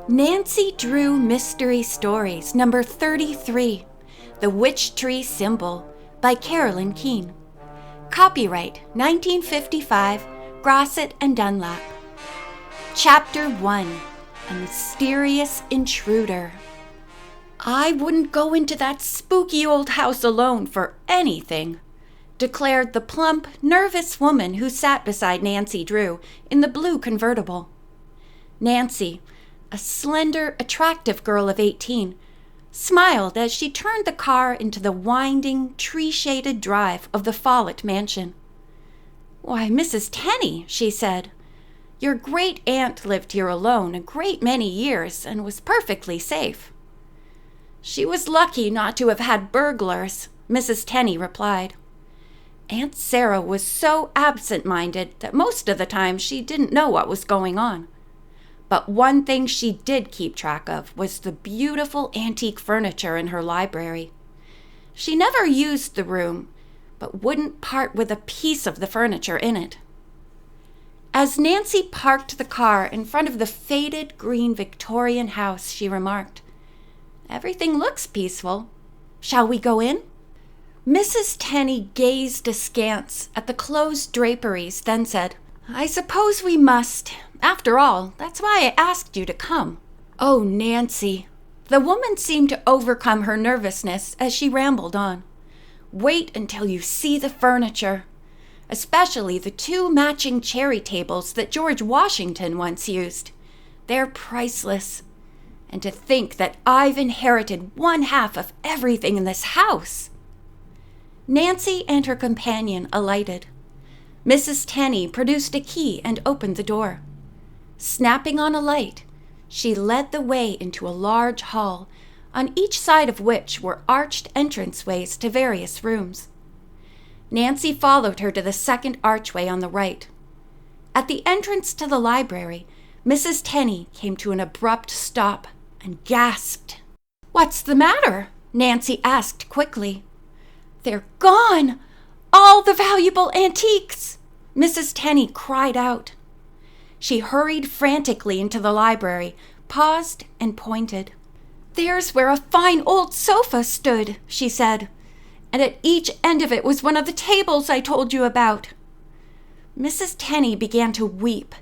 Nancy Drew Mystery Stories, number 33, The Witch Tree Symbol, by Carolyn, Keene. Copyright 1955, Grosset and Dunlap. Chapter 1, A Mysterious Intruder. "I wouldn't go into that spooky old house alone for anything," declared the plump, nervous woman who sat beside Nancy Drew in the blue convertible. Nancy, a slender, attractive girl of 18, smiled as she turned the car into the winding, tree-shaded drive of the Follett mansion. "Why, Mrs. Tenney," she said, "your great-aunt lived here alone a great many years and was perfectly safe." "She was lucky not to have had burglars," Mrs. Tenney replied. Aunt Sarah was so absent-minded that most of the time she didn't know what was going on. But one thing she did keep track of was the beautiful antique furniture in her library. She never used the room, but wouldn't part with a piece of the furniture in it. As Nancy parked the car in front of the faded green Victorian house, she remarked, "Everything looks peaceful. Shall we go in?" Mrs. Tenney gazed askance at the closed draperies, then said, "I suppose we must. After all, that's why I asked you to come." "Oh, Nancy." The woman seemed to overcome her nervousness as she rambled on. "Wait until you see the furniture, especially the 2 matching cherry tables that George Washington once used. They're priceless. And to think that I've inherited 1/2 of everything in this house." Nancy and her companion alighted. Mrs. Tenney produced a key and opened the door. Snapping on a light, she led the way into a large hall, on each side of which were arched entranceways to various rooms. Nancy followed her to the second archway on the right. At the entrance to the library, Mrs. Tenney came to an abrupt stop and gasped. "What's the matter?" Nancy asked quickly. "They're gone! All the valuable antiques!" Mrs. Tenney cried out. She hurried frantically into the library, paused, and pointed. "There's where a fine old sofa stood," she said, "and at each end of it was one of the tables I told you about." Mrs. Tenney began to weep.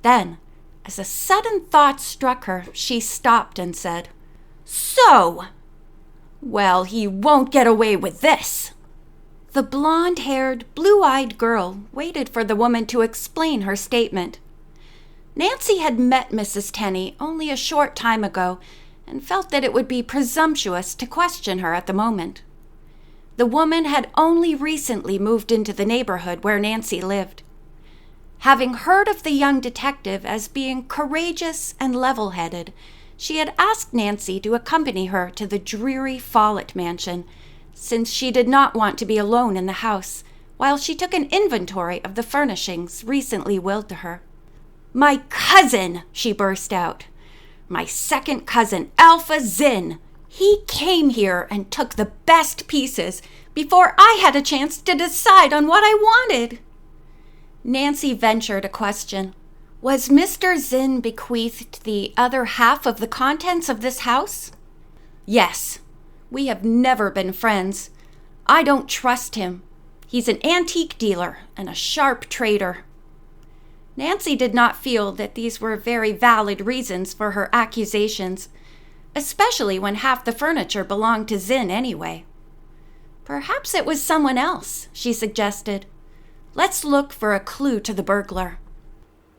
Then, as a sudden thought struck her, she stopped and said, "So! Well, he won't get away with this." The blonde-haired, blue-eyed girl waited for the woman to explain her statement. Nancy had met Mrs. Tenney only a short time ago and felt that it would be presumptuous to question her at the moment. The woman had only recently moved into the neighborhood where Nancy lived. Having heard of the young detective as being courageous and level-headed, she had asked Nancy to accompany her to the dreary Follett mansion, since she did not want to be alone in the house while she took an inventory of the furnishings recently willed to her. "My cousin!" she burst out. "My second cousin, Alpha Zinn! He came here and took the best pieces before I had a chance to decide on what I wanted." Nancy ventured a question. "Was Mr. Zinn bequeathed the other half of the contents of this house?" "Yes. We have never been friends. I don't trust him. He's an antique dealer and a sharp trader." Nancy did not feel that these were very valid reasons for her accusations, especially when half the furniture belonged to Zinn anyway. "Perhaps it was someone else," she suggested. "Let's look for a clue to the burglar."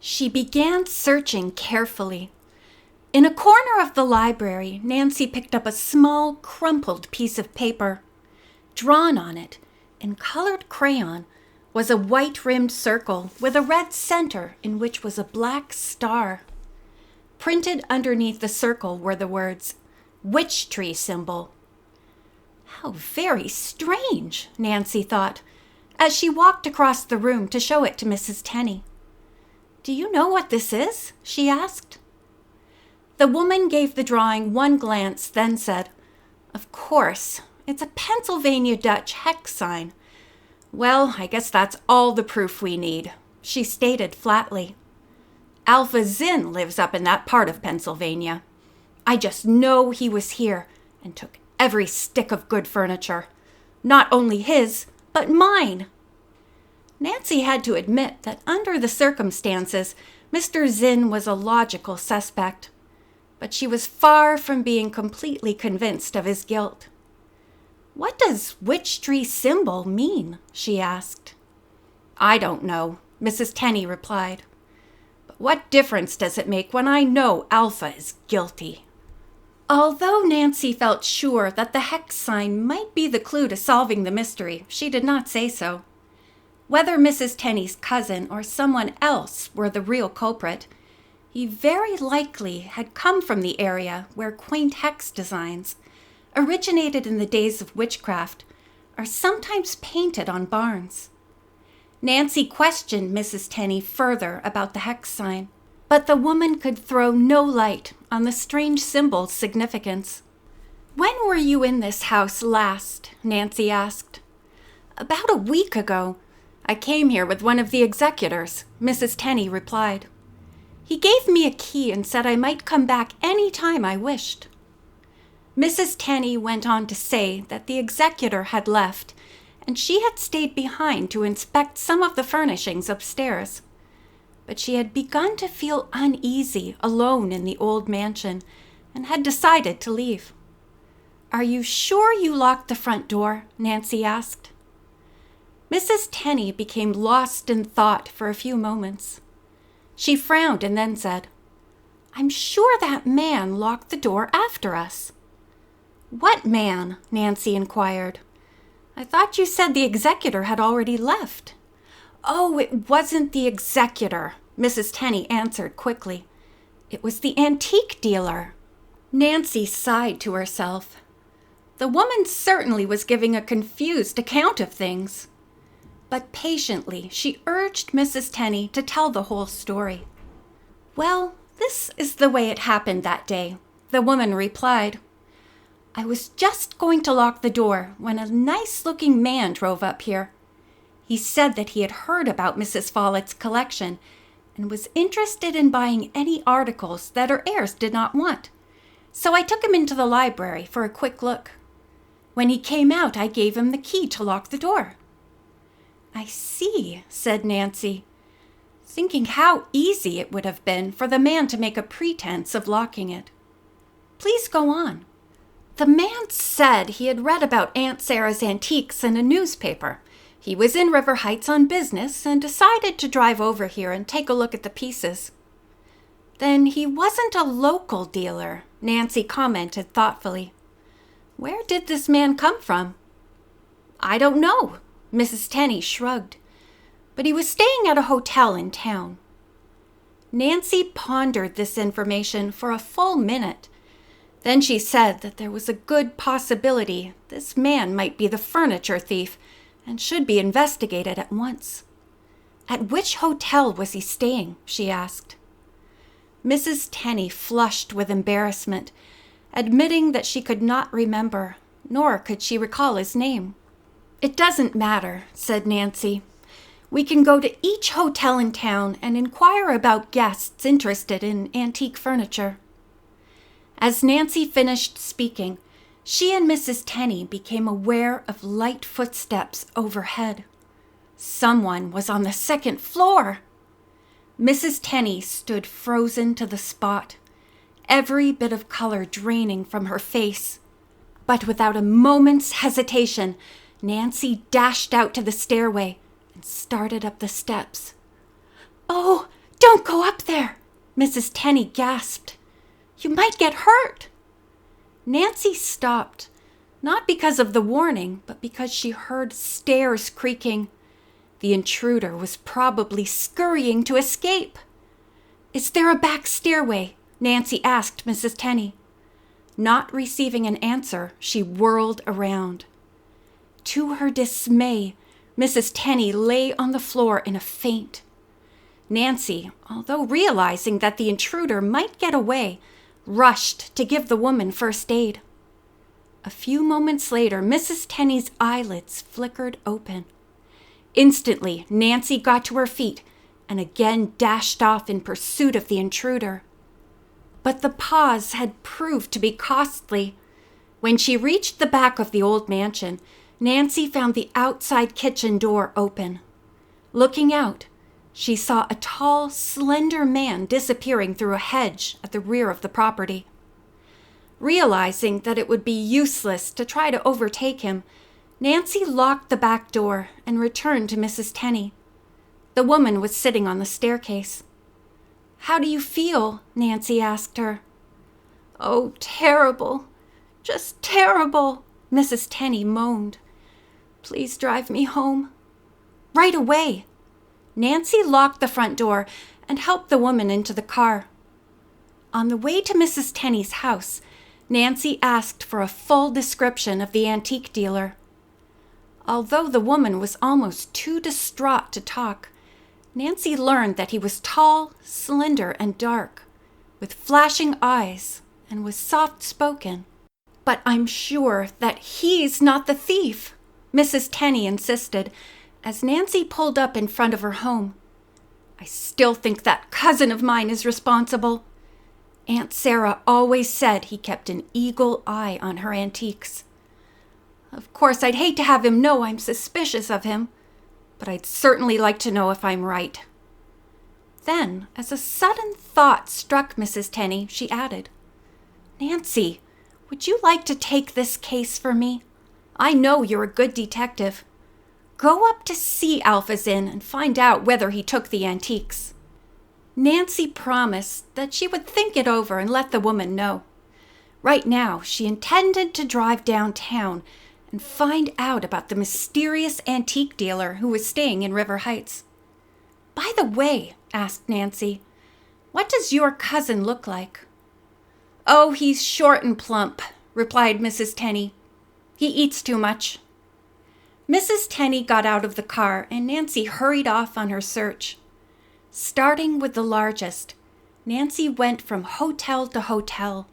She began searching carefully. In a corner of the library, Nancy picked up a small, crumpled piece of paper. Drawn on it, in colored crayon, was a white-rimmed circle with a red center in which was a black star. Printed underneath the circle were the words, "Witch Tree Symbol." "How very strange," Nancy thought, as she walked across the room to show it to Mrs. Tenney. "Do you know what this is?" she asked. The woman gave the drawing one glance, then said, "Of course, it's a Pennsylvania Dutch hex sign. Well, I guess that's all the proof we need," she stated flatly. "Alpha Zinn lives up in that part of Pennsylvania." I just know he was here and took every stick of good furniture. Not only his, but mine." Nancy had to admit that under the circumstances, Mr. Zinn was a logical suspect, but she was far from being completely convinced of his guilt. "What does witch tree symbol mean?" she asked. "I don't know," Mrs. Tenney replied. "But what difference does it make when I know Alpha is guilty?" Although Nancy felt sure that the hex sign might be the clue to solving the mystery, she did not say so. Whether Mrs. Tenney's cousin or someone else were the real culprit, he very likely had come from the area where quaint hex designs, originated in the days of witchcraft, are sometimes painted on barns. Nancy questioned Mrs. Tenney further about the hex sign, but the woman could throw no light on the strange symbol's significance. "When were you in this house last?" Nancy asked. "About a week ago. I came here with one of the executors," Mrs. Tenney replied. "He gave me a key and said I might come back any time I wished." Mrs. Tenney went on to say that the executor had left, and she had stayed behind to inspect some of the furnishings upstairs. But she had begun to feel uneasy alone in the old mansion and had decided to leave. "Are you sure you locked the front door?" Nancy asked. Mrs. Tenney became lost in thought for a few moments. She frowned and then said, "I'm sure that man locked the door after us." "What man?" Nancy inquired. "I thought you said the executor had already left." "Oh, it wasn't the executor," Mrs. Tenney answered quickly. "It was the antique dealer." Nancy sighed to herself. The woman certainly was giving a confused account of things. But patiently, she urged Mrs. Tenney to tell the whole story. "Well, this is the way it happened that day," the woman replied. "I was just going to lock the door when a nice-looking man drove up here. He said that he had heard about Mrs. Follett's collection and was interested in buying any articles that her heirs did not want. So I took him into the library for a quick look. When he came out, I gave him the key to lock the door." "I see," said Nancy, thinking how easy it would have been for the man to make a pretense of locking it. "Please go on." "The man said he had read about Aunt Sarah's antiques in a newspaper. He was in River Heights on business and decided to drive over here and take a look at the pieces." "Then he wasn't a local dealer," Nancy commented thoughtfully. "Where did this man come from?" "I don't know," Mrs. Tenney shrugged, "but he was staying at a hotel in town." Nancy pondered this information for a full minute. Then she said that there was a good possibility this man might be the furniture thief and should be investigated at once. "At which hotel was he staying?" she asked. Mrs. Tenney flushed with embarrassment, admitting that she could not remember, nor could she recall his name. "It doesn't matter," said Nancy. "We can go to each hotel in town and inquire about guests interested in antique furniture." As Nancy finished speaking, she and Mrs. Tenney became aware of light footsteps overhead. Someone was on the second floor. Mrs. Tenney stood frozen to the spot, every bit of color draining from her face. But without a moment's hesitation, Nancy dashed out to the stairway and started up the steps. "Oh, don't go up there!" Mrs. Tenney gasped. "You might get hurt." Nancy stopped, not because of the warning, but because she heard stairs creaking. The intruder was probably scurrying to escape. "Is there a back stairway?" Nancy asked Mrs. Tenney. Not receiving an answer, she whirled around. To her dismay, Mrs. Tenney lay on the floor in a faint. Nancy, although realizing that the intruder might get away, rushed to give the woman first aid. A few moments later, Mrs. Tenney's eyelids flickered open. Instantly, Nancy got to her feet and again dashed off in pursuit of the intruder. But the pause had proved to be costly. When she reached the back of the old mansion, Nancy found the outside kitchen door open. Looking out, she saw a tall, slender man disappearing through a hedge at the rear of the property. Realizing that it would be useless to try to overtake him, Nancy locked the back door and returned to Mrs. Tenney. The woman was sitting on the staircase. "How do you feel?" Nancy asked her. "Oh, terrible. Just terrible," Mrs. Tenney moaned. "Please drive me home." "Right away." Nancy locked the front door and helped the woman into the car. On the way to Mrs. Tenney's house, Nancy asked for a full description of the antique dealer. Although the woman was almost too distraught to talk, Nancy learned that he was tall, slender, and dark, with flashing eyes, and was soft-spoken. "But I'm sure that he's not the thief," Mrs. Tenney insisted, as Nancy pulled up in front of her home. "I still think that cousin of mine is responsible. Aunt Sarah always said he kept an eagle eye on her antiques. Of course, I'd hate to have him know I'm suspicious of him, but I'd certainly like to know if I'm right." Then, as a sudden thought struck Mrs. Tenney, she added, "Nancy, would you like to take this case for me? I know you're a good detective. Go up to see Alpha's Inn and find out whether he took the antiques." Nancy promised that she would think it over and let the woman know. Right now, she intended to drive downtown and find out about the mysterious antique dealer who was staying in River Heights. "By the way," asked Nancy, "what does your cousin look like?" "Oh, he's short and plump," replied Mrs. Tenney. "He eats too much." Mrs. Tenney got out of the car and Nancy hurried off on her search. Starting with the largest, Nancy went from hotel to hotel.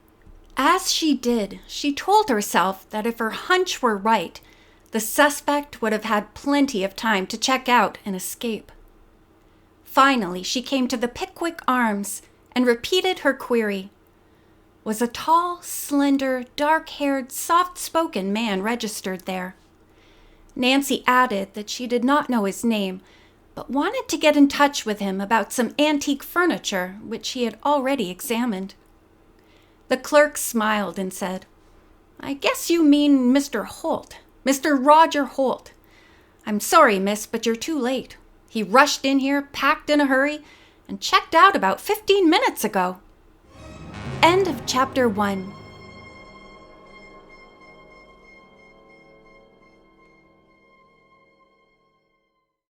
As she did, she told herself that if her hunch were right, the suspect would have had plenty of time to check out and escape. Finally, she came to the Pickwick Arms and repeated her query. Was a tall, slender, dark-haired, soft-spoken man registered there? Nancy added that she did not know his name, but wanted to get in touch with him about some antique furniture which he had already examined. The clerk smiled and said, "I guess you mean Mr. Holt, Mr. Roger Holt. I'm sorry, miss, but you're too late. He rushed in here, packed in a hurry, and checked out about 15 minutes ago." End of Chapter 1.